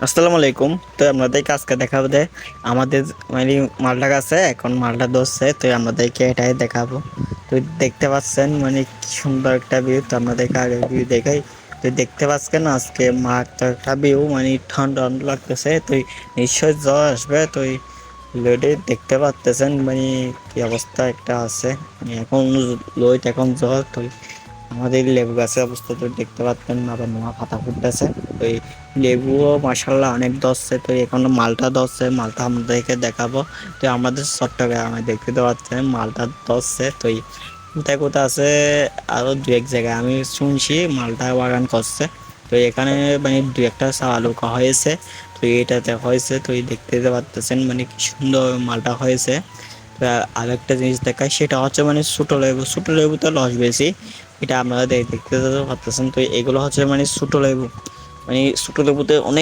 আসসালামু আলাইকুম। তো আপনাদেরকে আজকে দেখাবো যে আমাদের মানে মালটা গাছে এখন মালটা ধরছে, তো আপনাদেরকে এটাই দেখাবো। তো দেখতে পাচ্ছেন মানে কি সুন্দর একটা ভিউ। তো আপনাদেরকে আগে ভিউ দেখাই। তো দেখতে পাচ্ছেন আজকে মাঠ একটা ভিউ, মানে ঠান্ডা ঠান্ডা লাগতেছে। তো নিশ্চয় জ্বর আসবে। তো লেডি দেখতে পাচ্তেছেন মানে কি অবস্থা একটা আছে। মানে এখন লোড এখন জ্বর। তো আমাদের লেবু গাছের অবস্থা তো দেখতে পাচ্ছেন, আবার নোয়া পাতা ফুটতেছে। তো এই লেবুও মাসাল্লাহ অনেক ধরছে। তো এখন মালটা ধরছে, মালটা আমাদেরকে দেখাবো। তো আমাদের চট্টগ্রামে দেখতে পাচ্ছেন মালটা ধরছে। তো কোথায় কোথায় আছে আরো দু এক জায়গায় আমি শুনছি মালটা বাগান করছে। তো এখানে মানে দু একটা চারা লুকা হয়েছে। তো এটাতে হয়েছে। তো এই দেখতে পাচ্ছেন মানে কি সুন্দর মালটা হয়েছে। তো আরেকটা জিনিস দেখায়, সেটা হচ্ছে মানে ছোটো লেবু। ছোটো লেবুতে লস বেশি, এটা আপনারা দেখতে পাচ্ছেন। তো এগুলো হচ্ছে মানে ছোটো লেবু, মানে ছোটো লেবুতে অনেক